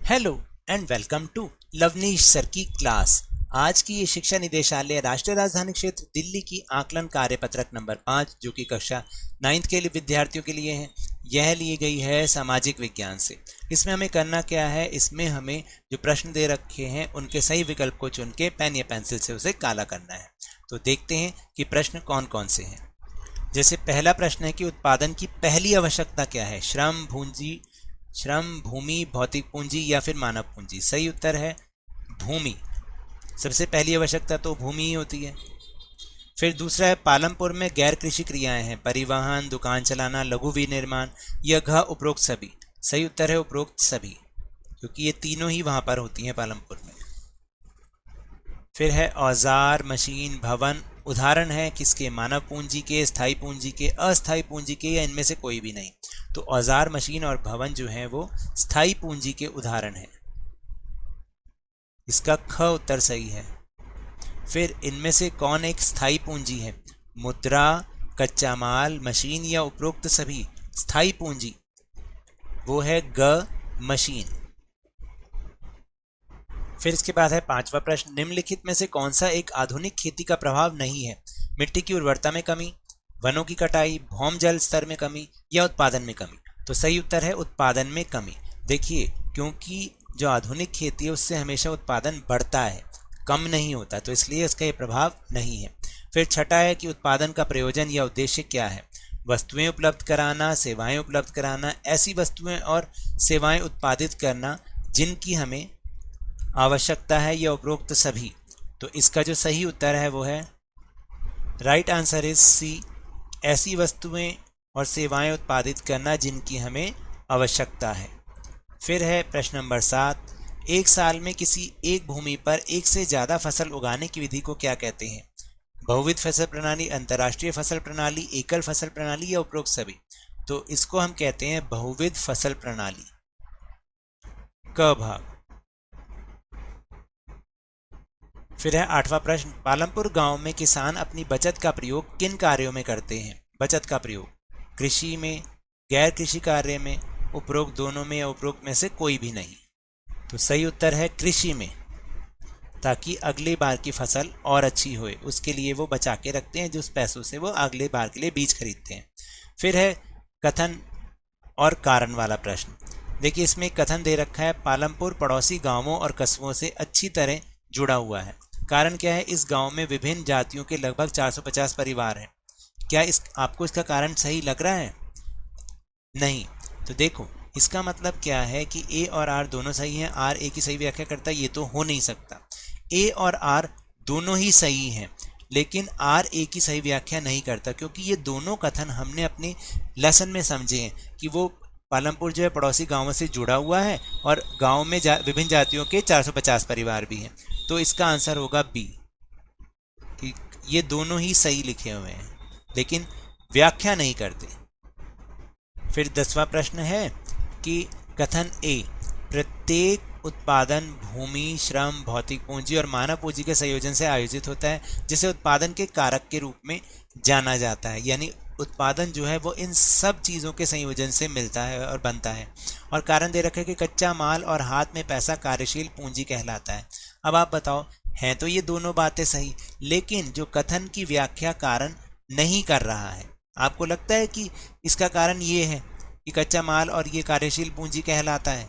Hello and welcome to Lavneesh sir की क्लास। आज की ये शिक्षा निदेशालय राष्ट्रीय राजधानी क्षेत्र दिल्ली की आकलन कार्यपत्रक नंबर 5 जो कि कक्षा 9th के लिए विद्यार्थियों के लिए है, यह ली गई है सामाजिक विज्ञान से। इसमें हमें करना क्या है, इसमें हमें जो प्रश्न दे रखे हैं उनके सही विकल्प को चुन के पेन या पेंसिल से उसे काला करना है। तो देखते हैं कि प्रश्न कौन कौन से हैं। जैसे पहला प्रश्न है कि उत्पादन की पहली आवश्यकता क्या है, श्रम, भूमि, भौतिक पूंजी या फिर मानव पूंजी। सही उत्तर है भूमि। सबसे पहली आवश्यकता तो भूमि ही होती है। फिर दूसरा है पालमपुर में गैर कृषि क्रियाएं हैं, परिवहन, दुकान चलाना, लघु विनिर्माण या घ उपरोक्त सभी। सही उत्तर है उपरोक्त सभी, क्योंकि ये तीनों ही वहां पर होती हैं पालमपुर में। फिर है औजार, मशीन, भवन। उदाहरण है किसके, मानव पूंजी के, स्थायी पूंजी के, अस्थायी पूंजी के या इनमें से कोई भी नहीं। तो औजार, मशीन और भवन जो है वो स्थायी पूंजी के उदाहरण हैं। इसका ख उत्तर सही है। फिर इनमें से कौन एक स्थायी पूंजी है, मुद्रा, कच्चा माल, मशीन या उपरोक्त सभी। स्थायी पूंजी वो है ग, मशीन। फिर इसके बाद है पांचवा प्रश्न, निम्नलिखित में से कौन सा एक आधुनिक खेती का प्रभाव नहीं है, मिट्टी की उर्वरता में कमी, वनों की कटाई, भौम जल स्तर में कमी या उत्पादन में कमी। तो सही उत्तर है उत्पादन में कमी। देखिए, क्योंकि जो आधुनिक खेती है उससे हमेशा उत्पादन बढ़ता है, कम नहीं होता, तो इसलिए इसका ये प्रभाव नहीं है। फिर छठा है कि उत्पादन का प्रयोजन या उद्देश्य क्या है, वस्तुएं उपलब्ध कराना, सेवाएं उपलब्ध कराना, ऐसी वस्तुएं और सेवाएं उत्पादित करना जिनकी हमें आवश्यकता है या उपरोक्त सभी। तो इसका जो सही उत्तर है वो है राइट आंसर इज सी, ऐसी वस्तुएं और सेवाएं उत्पादित करना जिनकी हमें आवश्यकता है। फिर है प्रश्न नंबर 7, एक साल में किसी एक भूमि पर एक से ज़्यादा फसल उगाने की विधि को क्या कहते हैं, बहुविध फसल प्रणाली, अंतर्राष्ट्रीय फसल प्रणाली, एकल फसल प्रणाली या उपरोक्त सभी। तो इसको हम कहते हैं बहुविध फसल प्रणाली, क भाग। फिर है 8वां प्रश्न, पालमपुर गांव में किसान अपनी बचत का प्रयोग किन कार्यों में करते हैं। बचत का प्रयोग कृषि में, गैर कृषि कार्य में, उपरोक्त दोनों में या उपरोक्त में से कोई भी नहीं। तो सही उत्तर है कृषि में, ताकि अगली बार की फसल और अच्छी होए उसके लिए वो बचा के रखते हैं, जो उस पैसों से वो अगले बार के लिए बीज खरीदते हैं। फिर है कथन और कारण वाला प्रश्न। देखिए, इसमें कथन दे रखा है, पालमपुर पड़ोसी गांवों और कस्बों से अच्छी तरह जुड़ा हुआ है। कारण क्या है, इस गांव में विभिन्न जातियों के लगभग 450 परिवार हैं। क्या आपको इसका कारण सही लग रहा है? नहीं। तो देखो, इसका मतलब क्या है कि ए और आर दोनों सही हैं, आर ए की सही व्याख्या करता है, ये तो हो नहीं सकता। ए और आर दोनों ही सही हैं, लेकिन आर ए की सही व्याख्या नहीं करता, क्योंकि ये दोनों कथन हमने अपने लेसन में समझे हैं कि वो पालमपुर जो है पड़ोसी गांवों से जुड़ा हुआ है और गांव में विभिन्न जातियों के 450 परिवार भी हैं। तो इसका आंसर होगा बी, कि ये दोनों ही सही लिखे हुए हैं लेकिन व्याख्या नहीं करते। फिर 10वां प्रश्न है कि कथन ए, प्रत्येक उत्पादन भूमि, श्रम, भौतिक पूंजी और मानव पूंजी के संयोजन से आयोजित होता है, जिसे उत्पादन के कारक के रूप में जाना जाता है। यानी उत्पादन जो है वो इन सब चीज़ों के संयोजन से मिलता है और बनता है। और कारण दे रखा है कि कच्चा माल और हाथ में पैसा कार्यशील पूंजी कहलाता है। अब आप बताओ, हैं तो ये दोनों बातें सही, लेकिन जो कथन की व्याख्या कारण नहीं कर रहा है, आपको लगता है कि इसका कारण ये है कि कच्चा माल और ये कार्यशील पूंजी कहलाता है,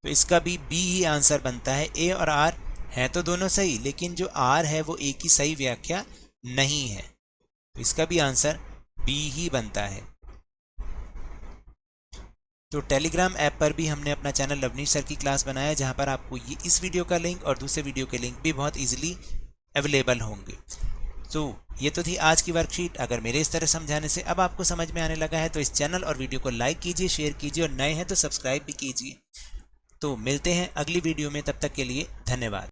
तो इसका भी बी ही आंसर बनता है। ए और आर हैं तो दोनों सही, लेकिन जो आर है वो ए की सही व्याख्या नहीं है, तो इसका भी आंसर बी ही बनता है। तो टेलीग्राम ऐप पर भी हमने अपना चैनल लवनीश सर की क्लास बनाया, जहां पर आपको ये इस वीडियो का लिंक और दूसरे वीडियो के लिंक भी बहुत इजीली अवेलेबल होंगे। तो ये तो थी आज की वर्कशीट। अगर मेरे इस तरह समझाने से अब आपको समझ में आने लगा है तो इस चैनल और वीडियो को लाइक कीजिए, शेयर कीजिए और नए हैं तो सब्सक्राइब भी कीजिए। तो मिलते हैं अगली वीडियो में, तब तक के लिए धन्यवाद।